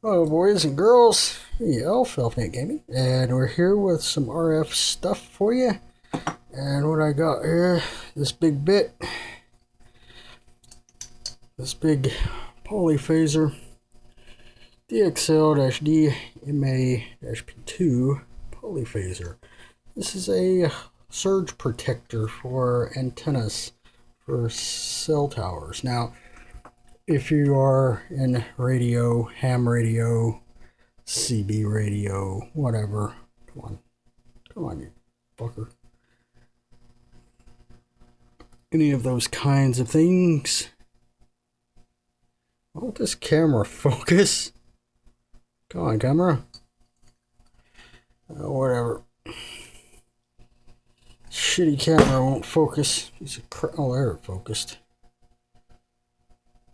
Hello, boys and girls. Hey, Elfnet Gaming, and we're here with some RF stuff for you. And what I got here, this big bit, this big PolyPhaser DXL-D-MA-P2 PolyPhaser. This is a surge protector for antennas for cell towers. Now, if you are in radio, ham radio, CB radio, whatever, come on, you fucker. Any of those kinds of things. Why won't this camera focus? Come on, camera. Whatever. Shitty camera won't focus. Oh, there it focused.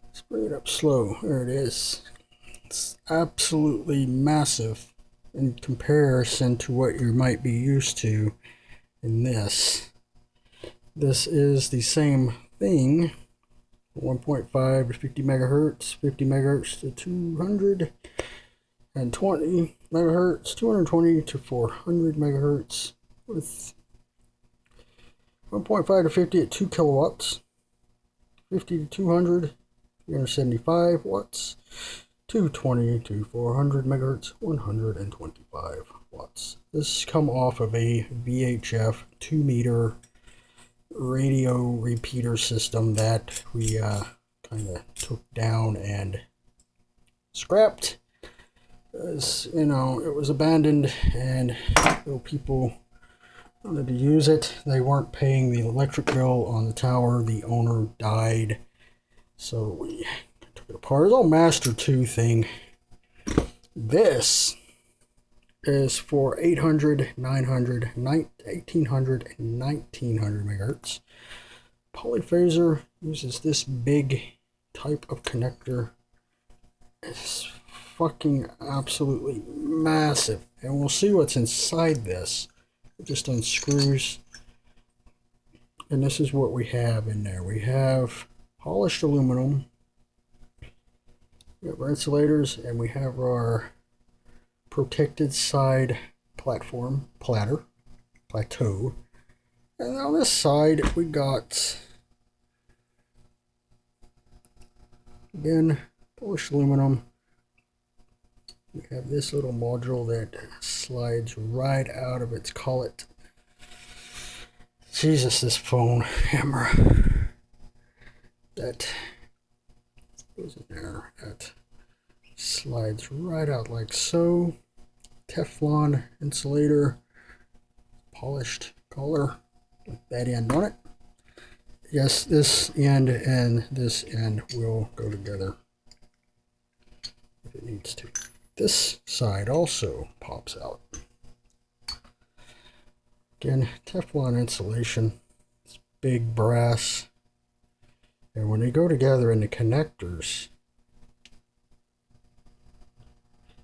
Let's bring it up slow. There it is. It's absolutely massive in comparison to what you might be used to in this. This is the same thing. 1.5 to 50 megahertz, 50 megahertz to 220 megahertz, 220 to 400 megahertz with 1.5 to 50 at 2 kilowatts, 50 to 200, 375 watts, 220 to 400 megahertz, 125 watts. This come off of a VHF 2 meter radio repeater system that we kind of took down and scrapped. As you know, it was abandoned, and though people wanted to use it, they weren't paying the electric bill on the tower. The owner died, so we took it apart. It's all Master 2 thing. This is for 800, 900, 1800, and 1900 megahertz. PolyPhaser uses this big type of connector. It's fucking absolutely massive. And we'll see what's inside this. It just unscrews. And this is what we have in there. We have polished aluminum. We have our insulators, and we have our protected side plateau. And on this side we got, again, polished aluminum. We have this little module that slides right out of its collet. Jesus, this phone camera. That goes in there. That slides right out like so. Teflon insulator, polished collar with that end on it. Yes, this end and this end will go together if it needs to. This side also pops out. Again, Teflon insulation. It's big brass. And when they go together in the connectors,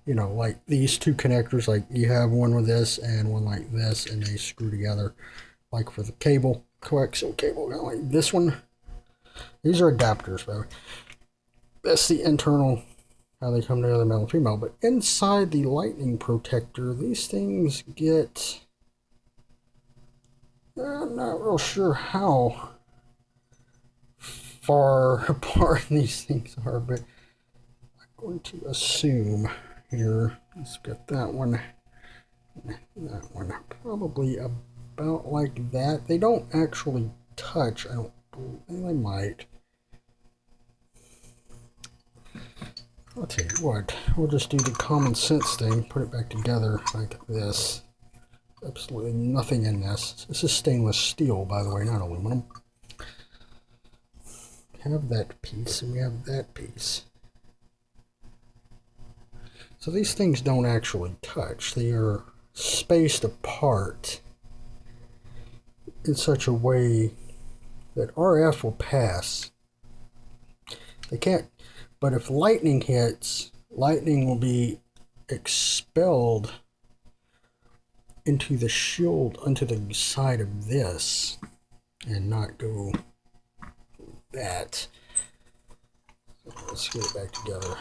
you know, like these two connectors, like you have one with this and one like this, and they screw together. Like for the cable, coaxial cable, like this one. These are adapters, by the way. That's the internal, how they come together, male and female. But inside the lightning protector, these things get, I'm not real sure how far apart these things are, but I'm going to assume here, let's get that one, probably about like that. They don't actually touch. I don't, they might. I'll tell you what, we'll just do the common sense thing, put it back together like this. Absolutely nothing in this. This is stainless steel, by the way, not aluminum. We have that piece and we have that piece. So these things don't actually touch. They are spaced apart in such a way that RF will pass. They can't, but if lightning hits, lightning will be expelled into the shield, onto the side of this, and not go that. So let's get it back together.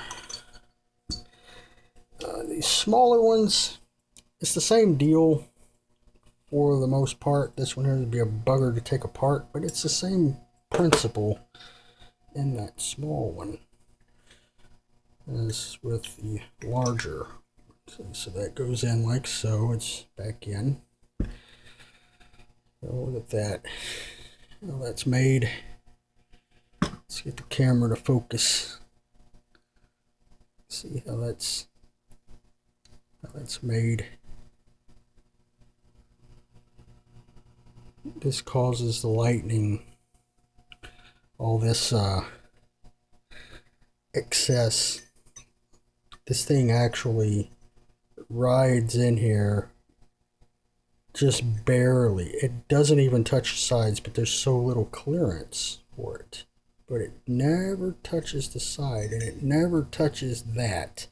these smaller ones, it's the same deal for the most part. This one here would be a bugger to take apart, but it's the same principle in that small one as with the larger. So that goes in like so. It's back in. Oh, look at that. How that's made. Let's get the camera to focus. See how that's made. This causes the lightning, all this excess. This thing actually rides in here just barely. It doesn't even touch the sides, but there's so little clearance for it. But it never touches the side, and it never touches that.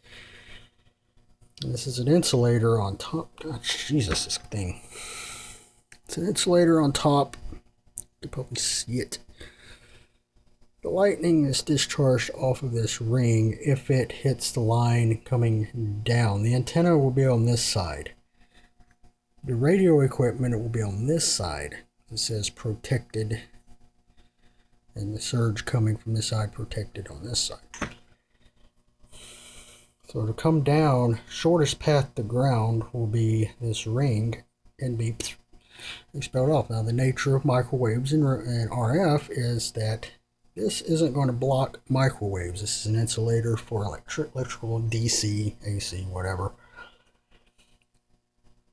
And this is an insulator on top. God, Jesus, this thing. It's an insulator on top. You can probably see it. The lightning is discharged off of this ring if it hits the line coming down. The antenna will be on this side. The radio equipment, it will be on this side. It says protected. And the surge coming from this side protected on this side. So to come down, shortest path to ground will be this ring and be expelled off. Now the nature of microwaves and RF is that this isn't going to block microwaves. This is an insulator for electrical, DC, AC, whatever.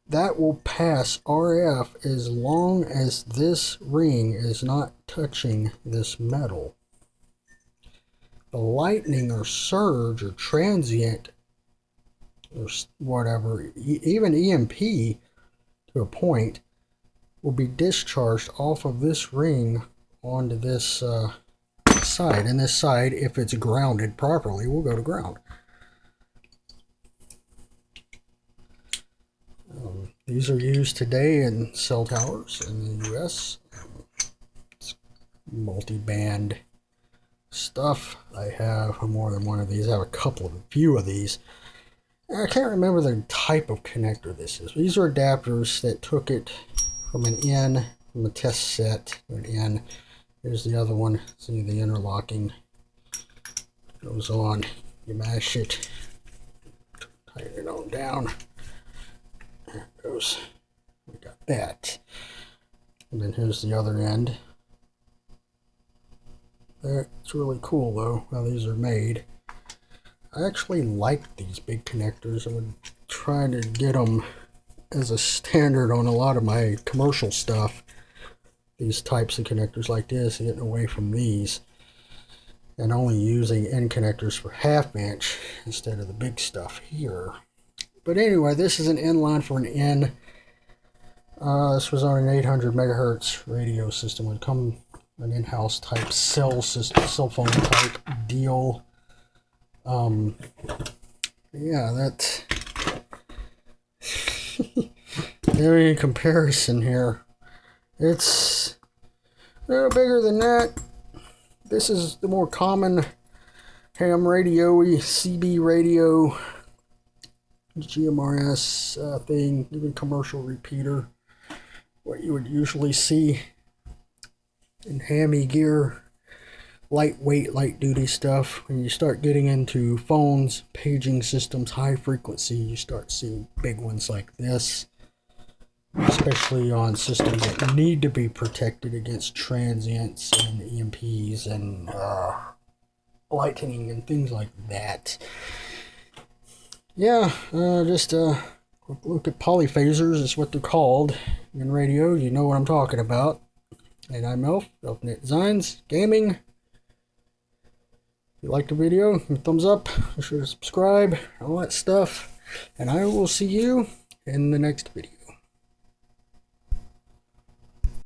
That will pass RF as long as this ring is not touching this metal. The lightning or surge or transient or whatever, even EMP to a point, will be discharged off of this ring onto this side. And this side, if it's grounded properly, will go to ground. These are used today in cell towers in the US. It's multi-band stuff. I have more than one of these. I have a few of these. I can't remember the type of connector this is. These are adapters that took it from an in, from a test set to an in. Here's the other one. See the interlocking goes on. You mash it, tighten it on down. There it goes. We got that. And then here's the other end. That's really cool though, how these are made. I actually like these big connectors. I would try to get them as a standard on a lot of my commercial stuff. These types of connectors like this, getting away from these. And only using end connectors for 1/2 inch instead of the big stuff here. But anyway, this is an inline for an N. This was on an 800 megahertz radio system. It would come an in-house type cell phone type deal. Yeah, that. Very comparison here. It's a little bigger than that. This is the more common ham radio-y, CB radio, GMRS thing, even commercial repeater. What you would usually see in hammy gear, lightweight, light duty stuff. When you start getting into phones, paging systems, high frequency, you start seeing big ones like this, especially on systems that need to be protected against transients and EMPs and lightning and things like that. Yeah, just a quick look at polyphasers is what they're called in radio. You know what I'm talking about. And I'm Elf, Elfnet Designs, Gaming. If you liked the video, give me a thumbs up, be sure to subscribe, all that stuff. And I will see you in the next video.